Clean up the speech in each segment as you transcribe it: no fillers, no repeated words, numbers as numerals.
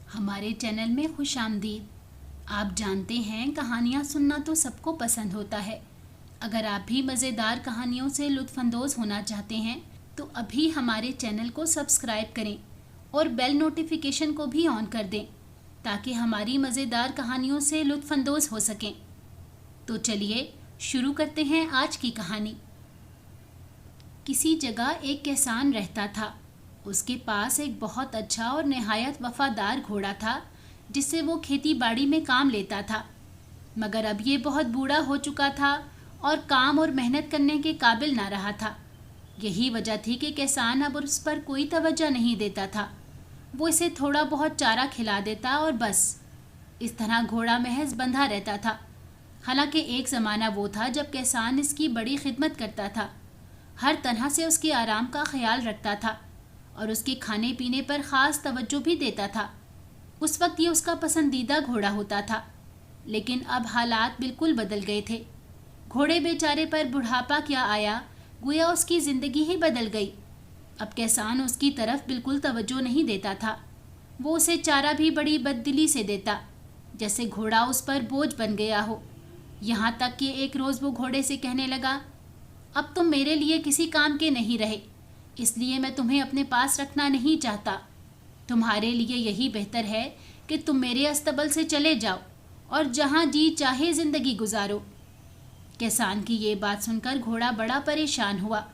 हमारे चैनल में खुश आमदीद। आप जानते हैं कहानियाँ सुनना तो सबको पसंद होता है। अगर आप भी मज़ेदार कहानियों से लुत्फ़अंदोज़ होना चाहते हैं तो अभी हमारे चैनल को सब्सक्राइब करें और बेल नोटिफिकेशन को भी ऑन कर दें ताकि हमारी मज़ेदार कहानियों से लुत्फ़अंदोज़ हो सकें। तो चलिए शुरू करते हैं आज की कहानी। किसी जगह एक किसान रहता था। उसके पास एक बहुत अच्छा और निहायत वफादार घोड़ा था जिससे वो खेती बाड़ी में काम लेता था। मगर अब ये बहुत बूढ़ा हो चुका था और काम और मेहनत करने के काबिल ना रहा था। यही वजह थी कि किसान अब उस पर कोई तवज्जो नहीं देता था। वो इसे थोड़ा बहुत चारा खिला देता और बस। इस तरह घोड़ा महज बंधा रहता था। हालांकि एक ज़माना वो था जब किसान इसकी बड़ी खिदमत करता था, हर तरह से उसके आराम का ख्याल रखता था और उसके खाने पीने पर ख़ास तवज्जो भी देता था। उस वक्त ये उसका पसंदीदा घोड़ा होता था। लेकिन अब हालात बिल्कुल बदल गए थे। घोड़े बेचारे पर बुढ़ापा क्या आया, गोया उसकी ज़िंदगी ही बदल गई। अब किसान उसकी तरफ बिल्कुल तवज्जो नहीं देता था। वो उसे चारा भी बड़ी बददिली से देता, जैसे घोड़ा उस पर बोझ बन गया हो। यहाँ तक कि एक रोज़ वो घोड़े से कहने लगा, अब तुम मेरे लिए किसी काम के नहीं रहे, इसलिए मैं तुम्हें अपने पास रखना नहीं चाहता। तुम्हारे लिए यही बेहतर है कि तुम मेरे अस्तबल से चले जाओ और जहाँ जी चाहे ज़िंदगी गुजारो। किसान की ये बात सुनकर घोड़ा बड़ा परेशान हुआ।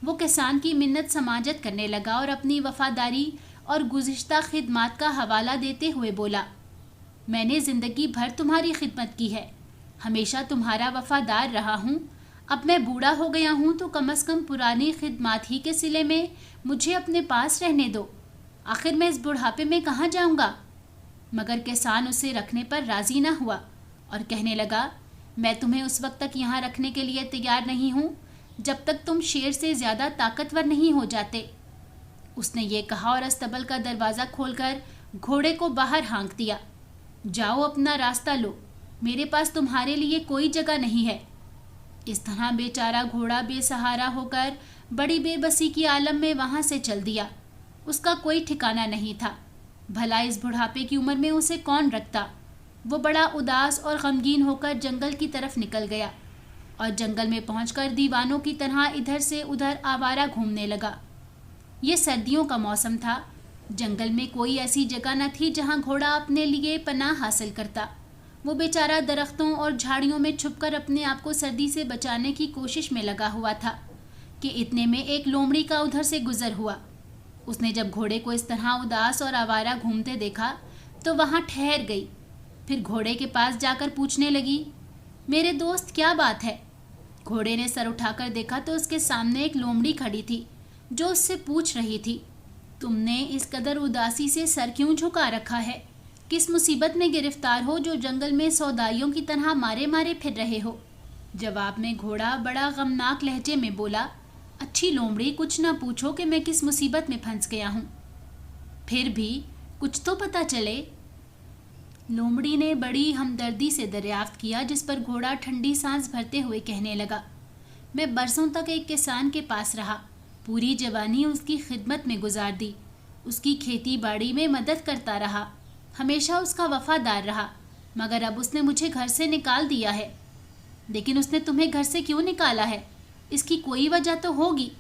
वो किसान की मिन्नत समाजत करने लगा और अपनी वफादारी और गुज़िश्ता खिदमत का हवाला देते हुए बोला, मैंने ज़िंदगी भर तुम्हारी खिदमत की है, हमेशा तुम्हारा वफादार रहा हूँ। अब मैं बूढ़ा हो गया हूँ तो कम अज़ कम पुरानी खिदमत ही के सिले में मुझे अपने पास रहने दो। आखिर मैं इस बुढ़ापे में कहाँ जाऊँगा। मगर किसान उसे रखने पर राज़ी न हुआ और कहने लगा, मैं तुम्हें उस वक्त तक यहाँ रखने के लिए तैयार नहीं हूँ जब तक तुम शेर से ज़्यादा ताकतवर नहीं हो जाते। उसने ये कहा और अस्तबल का दरवाज़ा खोलकर घोड़े को बाहर हाँक दिया। जाओ अपना रास्ता लो, मेरे पास तुम्हारे लिए कोई जगह नहीं है। इस तरह बेचारा घोड़ा बेसहारा होकर बड़ी बेबसी की आलम में वहाँ से चल दिया। उसका कोई ठिकाना नहीं था। भला इस बुढ़ापे की उम्र में उसे कौन रखता। वो बड़ा उदास और गमगीन होकर जंगल की तरफ निकल गया और जंगल में पहुंचकर दीवानों की तरह इधर से उधर आवारा घूमने लगा। ये सर्दियों का मौसम था। जंगल में कोई ऐसी जगह न थी जहाँ घोड़ा अपने लिए पनाह हासिल करता। वो बेचारा दरख्तों और झाड़ियों में छुपकर अपने आप को सर्दी से बचाने की कोशिश में लगा हुआ था कि इतने में एक लोमड़ी का उधर से गुजर हुआ। उसने जब घोड़े को इस तरह उदास और आवारा घूमते देखा तो वहाँ ठहर गई। फिर घोड़े के पास जाकर पूछने लगी, मेरे दोस्त क्या बात है। घोड़े ने सर उठाकर देखा तो उसके सामने एक लोमड़ी खड़ी थी जो उससे पूछ रही थी, तुमने इस कदर उदासी से सर क्यों झुका रखा है। किस मुसीबत में गिरफ्तार हो जो जंगल में सौदाइयों की तरह मारे मारे फिर रहे हो। जवाब में घोड़ा बड़ा गमनाक लहजे में बोला, अच्छी लोमड़ी, कुछ ना पूछो कि मैं किस मुसीबत में फंस गया हूँ, फिर भी कुछ तो पता चले। लोमड़ी ने बड़ी हमदर्दी से दरियाफ्त किया, जिस पर घोड़ा ठंडी सांस भरते हुए कहने लगा, मैं बरसों तक एक किसान के पास रहा, पूरी जवानी उसकी खिदमत में गुजार दी, उसकी खेती बाड़ी में मदद करता रहा, हमेशा उसका वफादार रहा। मगर अब उसने मुझे घर से निकाल दिया है। लेकिन उसने तुम्हें घर से क्यों निकाला है, इसकी कोई वजह तो होगी।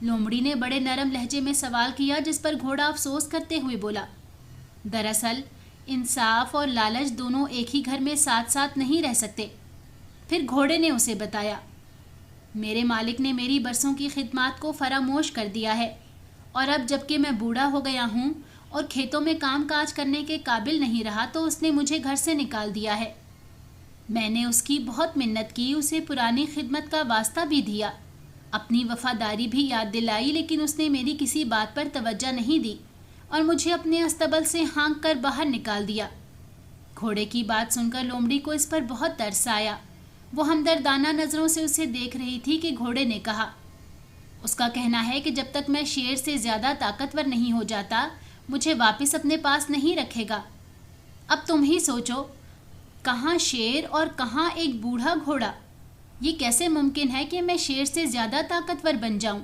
लोमड़ी ने बड़े नरम लहजे में सवाल किया, जिस पर घोड़ा अफसोस करते हुए बोला, दरअसल इंसाफ और लालच दोनों एक ही घर में साथ साथ नहीं रह सकते। फिर घोड़े ने उसे बताया, मेरे मालिक ने मेरी बरसों की खिदमत को फरामोश कर दिया है और अब जबकि मैं बूढ़ा हो गया हूँ और खेतों में काम काज करने के काबिल नहीं रहा तो उसने मुझे घर से निकाल दिया है। मैंने उसकी बहुत मिन्नत की, उसे पुरानी खिदमत का वास्ता भी दिया, अपनी वफादारी भी याद दिलाई, लेकिन उसने मेरी किसी बात पर तवज्जो नहीं दी और मुझे अपने अस्तबल से हाँक कर बाहर निकाल दिया। घोड़े की बात सुनकर लोमड़ी को इस पर बहुत तरस आया। वो हमदर्दाना नज़रों से उसे देख रही थी कि घोड़े ने कहा, उसका कहना है कि जब तक मैं शेर से ज़्यादा ताकतवर नहीं हो जाता मुझे वापस अपने पास नहीं रखेगा। अब तुम ही सोचो, कहाँ शेर और कहाँ एक बूढ़ा घोड़ा। ये कैसे मुमकिन है कि मैं शेर से ज़्यादा ताकतवर बन जाऊं।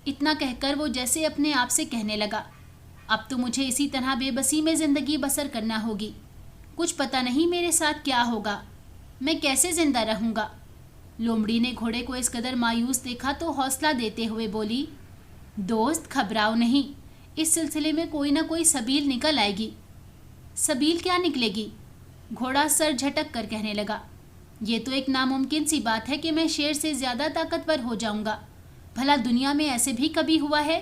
इतना कहकर वो जैसे अपने आप से कहने लगा, अब तो मुझे इसी तरह बेबसी में ज़िंदगी बसर करना होगी। कुछ पता नहीं मेरे साथ क्या होगा, मैं कैसे जिंदा रहूँगा। लोमड़ी ने घोड़े को इस कदर मायूस देखा तो हौसला देते हुए बोली, दोस्त घबराओ नहीं, इस सिलसिले में कोई ना कोई सबील निकल आएगी। सबील क्या निकलेगी? घोड़ा सर झटक कर कहने लगा, ये तो एक नामुमकिन सी बात है कि मैं शेर से ज़्यादा ताकतवर हो जाऊंगा। भला दुनिया में ऐसे भी कभी हुआ है?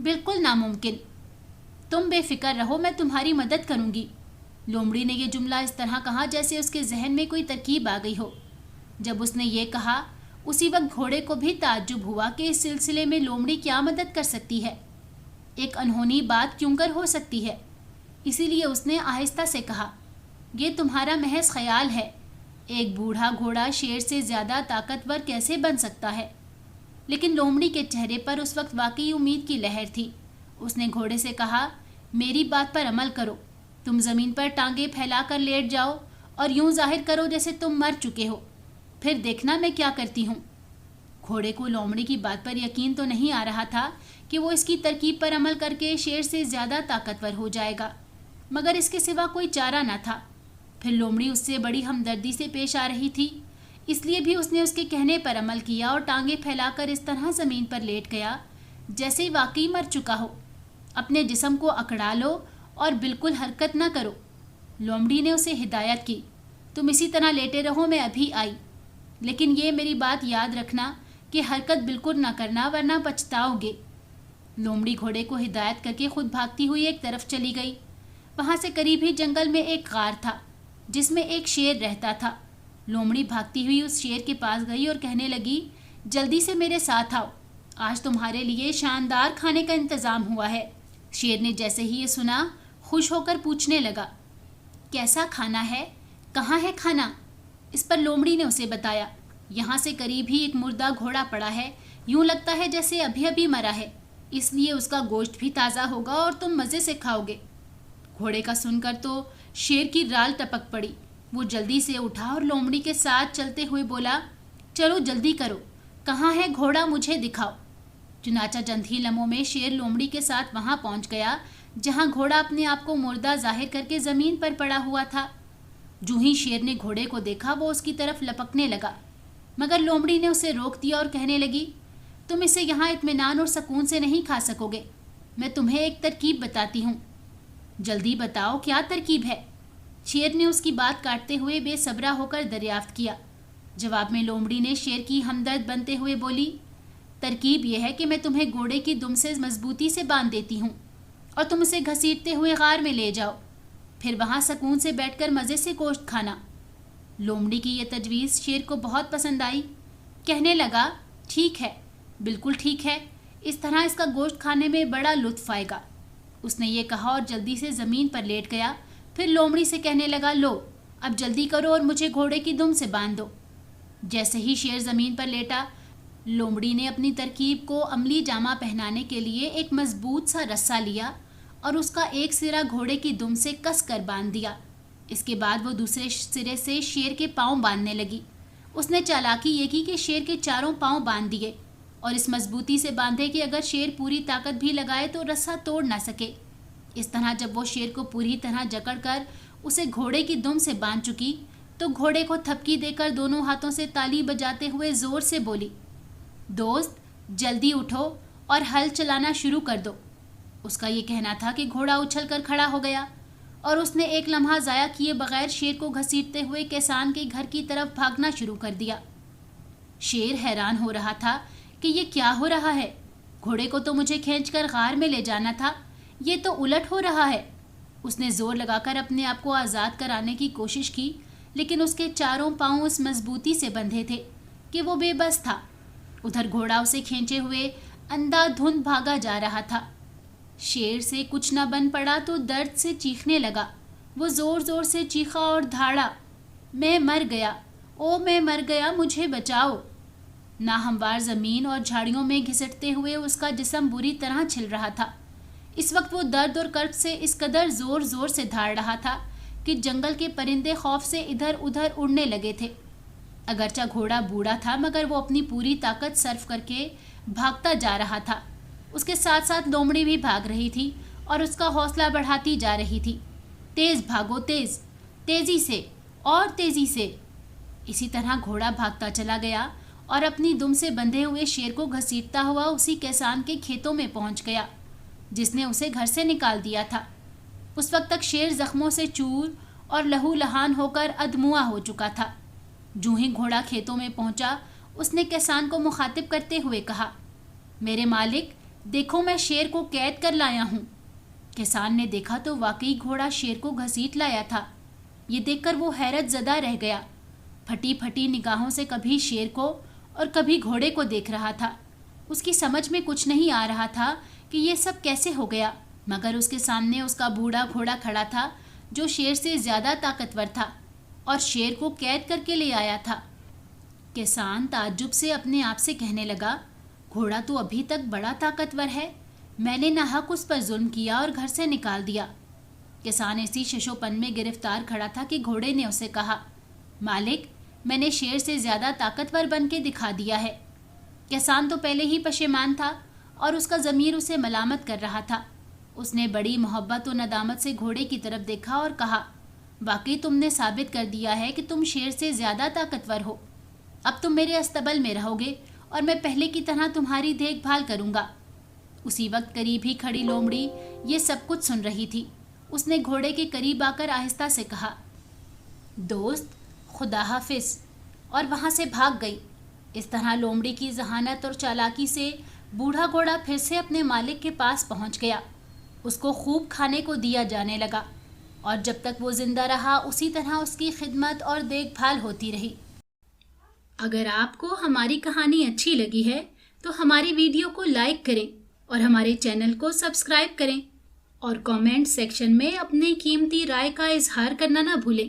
बिल्कुल नामुमकिन। तुम बेफिक्र रहो, मैं तुम्हारी मदद करूंगी। लोमड़ी ने यह जुमला इस तरह कहा जैसे उसके जहन में कोई तरकीब आ गई हो। जब उसने ये कहा उसी वक्त घोड़े को भी ताज्जुब हुआ कि इस सिलसिले में लोमड़ी क्या मदद कर सकती है, एक अनहोनी बात क्यों कर हो सकती है। इसीलिए उसने आहिस्ता से कहा, ये तुम्हारा महज ख्याल है, एक बूढ़ा घोड़ा शेर से ज़्यादा ताकतवर कैसे बन सकता है। लेकिन लोमड़ी के चेहरे पर उस वक्त वाकई उम्मीद की लहर थी। उसने घोड़े से कहा, मेरी बात पर अमल करो, तुम ज़मीन पर टांगे फैलाकर लेट जाओ और यूं जाहिर करो जैसे तुम मर चुके हो, फिर देखना मैं क्या करती हूँ। घोड़े को लोमड़ी की बात पर यकीन तो नहीं आ रहा था कि वो इसकी तरकीब पर अमल करके शेर से ज़्यादा ताकतवर हो जाएगा, मगर इसके सिवा कोई चारा न था। फिर लोमड़ी उससे बड़ी हमदर्दी से पेश आ रही थी, इसलिए भी उसने उसके कहने पर अमल किया और टांगे फैलाकर इस तरह ज़मीन पर लेट गया जैसे वाकई मर चुका हो। अपने जिस्म को अकड़ा लो और बिल्कुल हरकत न करो। लोमड़ी ने उसे हिदायत की, तुम इसी तरह लेटे रहो, मैं अभी आई। लेकिन ये मेरी बात याद रखना कि हरकत बिल्कुल न करना वरना पछताओगे। लोमड़ी घोड़े को हिदायत करके खुद भागती हुई एक तरफ चली गई। वहाँ से करीब ही जंगल में एक गार था जिसमें एक शेर रहता था। लोमड़ी भागती हुई उस शेर के पास गई और कहने लगी, जल्दी से मेरे साथ आओ, आज तुम्हारे लिए शानदार खाने का इंतज़ाम हुआ है। शेर ने जैसे ही ये सुना खुश होकर पूछने लगा, कैसा खाना है, कहाँ है खाना? इस पर लोमड़ी ने उसे बताया, यहाँ से करीब ही एक मुर्दा घोड़ा पड़ा है, यूं लगता है जैसे अभी अभी मरा है, इसलिए उसका गोश्त भी ताज़ा होगा और तुम मज़े से खाओगे। घोड़े का सुनकर तो शेर की राल टपक पड़ी। वो जल्दी से उठा और लोमड़ी के साथ चलते हुए बोला, चलो जल्दी करो, कहाँ है घोड़ा, मुझे दिखाओ। चुनाचा चंद ही लम्हों में शेर लोमड़ी के साथ वहाँ पहुँच गया जहाँ घोड़ा अपने आप को मुर्दा जाहिर करके ज़मीन पर पड़ा हुआ था। जो ही शेर ने घोड़े को देखा वो उसकी तरफ लपकने लगा, मगर लोमड़ी ने उसे रोक दिया और कहने लगी, तुम इसे यहाँ इत्मीनान और सुकून से नहीं खा सकोगे, मैं तुम्हें एक तरकीब बताती हूँ। जल्दी बताओ क्या तरकीब है? शेर ने उसकी बात काटते हुए बेसब्रा होकर दरियाफ्त किया। जवाब में लोमड़ी ने शेर की हमदर्द बनते हुए बोली, तरकीब यह है कि मैं तुम्हें घोड़े की दुम से मजबूती से बांध देती हूँ और तुम उसे घसीटते हुए गार में ले जाओ, फिर वहाँ सुकून से बैठकर मज़े से गोश्त खाना। लोमड़ी की यह तजवीज़ शेर को बहुत पसंद आई। कहने लगा, ठीक है, बिल्कुल ठीक है, इस तरह इसका गोश्त खाने में बड़ा लुत्फ़ आएगा। उसने ये कहा और जल्दी से ज़मीन पर लेट गया। फिर लोमड़ी से कहने लगा, लो अब जल्दी करो और मुझे घोड़े की दुम से बांध दो। जैसे ही शेर ज़मीन पर लेटा, लोमड़ी ने अपनी तरकीब को अमली जामा पहनाने के लिए एक मजबूत सा रस्सा लिया और उसका एक सिरा घोड़े की दुम से कस कर बांध दिया। इसके बाद वो दूसरे सिरे से शेर के पाँव बांधने लगी। उसने चालाकी ये की कि शेर के चारों पाँव बांध दिए और इस मजबूती से बांधे कि अगर शेर पूरी ताकत भी लगाए तो रस्सा तोड़ ना सके। इस तरह जब वो शेर को पूरी तरह जकड़ कर उसे घोड़े की दुम से बांध चुकी तो घोड़े को थपकी देकर दोनों हाथों से ताली बजाते हुए ज़ोर से बोली, दोस्त जल्दी उठो और हल चलाना शुरू कर दो। उसका ये कहना था कि घोड़ा उछल कर खड़ा हो गया और उसने एक लम्हा ज़ाया किए बगैर शेर को घसीटते हुए किसान के घर की तरफ भागना शुरू कर दिया। शेर हैरान हो रहा था कि ये क्या हो रहा है, घोड़े को तो मुझे खींचकर गार में ले जाना था, ये तो उलट हो रहा है। उसने ज़ोर लगाकर अपने आप को आज़ाद कराने की कोशिश की, लेकिन उसके चारों पाँव उस मजबूती से बंधे थे कि वो बेबस था। उधर घोड़ा उसे खींचे हुए अंधाधुंध भागा जा रहा था। शेर से कुछ न बन पड़ा तो दर्द से चीखने लगा। वो ज़ोर ज़ोर से चीखा और धाड़ा, मैं मर गया, ओ मैं मर गया, मुझे बचाओ। नाहमवार ज़मीन और झाड़ियों में घिसटते हुए उसका जिस्म बुरी तरह छिल रहा था। इस वक्त वो दर्द और कर्ब से इस कदर ज़ोर ज़ोर से धाड़ रहा था कि जंगल के परिंदे खौफ से इधर उधर उड़ने लगे थे। अगरचा घोड़ा बूढ़ा था मगर वो अपनी पूरी ताकत सर्फ करके भागता जा रहा था। उसके साथ साथ लोमड़ी भी भाग रही थी और उसका हौसला बढ़ाती जा रही थी। तेज भागो, तेज, तेजी से और तेजी से। इसी तरह घोड़ा भागता चला गया और अपनी दुम से बंधे हुए शेर को घसीटता हुआ उसी किसान के खेतों में पहुंच गया जिसने उसे घर से निकाल दिया था। उस वक्त तक शेर जख्मों से चूर और लहूलुहान होकर अधमुआ हो चुका था। जो ही घोड़ा खेतों में पहुंचा, उसने किसान को मुखातिब करते हुए कहा, मेरे मालिक, देखो मैं शेर को कैद कर लाया हूँ। किसान ने देखा तो वाकई घोड़ा शेर को घसीट लाया था। ये देखकर वो हैरत ज़दा रह गया। फटी फटी निगाहों से कभी शेर को और कभी घोड़े को देख रहा था। उसकी समझ में कुछ नहीं आ रहा था कि ये सब कैसे हो गया, मगर उसके सामने उसका बूढ़ा घोड़ा खड़ा था जो शेर से ज़्यादा ताकतवर था और शेर को कैद करके ले आया था। किसान ताज्जुब से अपने आप से कहने लगा, घोड़ा तो अभी तक बड़ा ताकतवर है, मैंने नाहक उस पर जुल्म किया और घर से निकाल दिया। किसान इसी शशोपन में गिरफ्तार खड़ा था कि घोड़े ने उसे कहा, मालिक, मैंने शेर से ज़्यादा ताकतवर बन के दिखा दिया है। किसान तो पहले ही पशेमान था और उसका ज़मीर उसे मलामत कर रहा था। उसने बड़ी मोहब्बत और नदामत से घोड़े की तरफ देखा और कहा, वाकई तुमने साबित कर दिया है कि तुम शेर से ज़्यादा ताकतवर हो। अब तुम मेरे अस्तबल में रहोगे और मैं पहले की तरह तुम्हारी देखभाल करूँगा। उसी वक्त करीब ही खड़ी लोमड़ी ये सब कुछ सुन रही थी। उसने घोड़े के करीब आकर आहिस्ता से कहा, दोस्त, खुदा हाफिज, और वहाँ से भाग गई। इस तरह लोमड़ी की जहानत और चालाकी से बूढ़ा घोड़ा फिर से अपने मालिक के पास पहुँच गया। उसको खूब खाने को दिया जाने लगा और जब तक वो जिंदा रहा उसी तरह उसकी खिदमत और देखभाल होती रही। अगर आपको हमारी कहानी अच्छी लगी है तो हमारी वीडियो को लाइक करें और हमारे चैनल को सब्सक्राइब करें और कमेंट सेक्शन में अपनी कीमती राय का इजहार करना ना भूलें।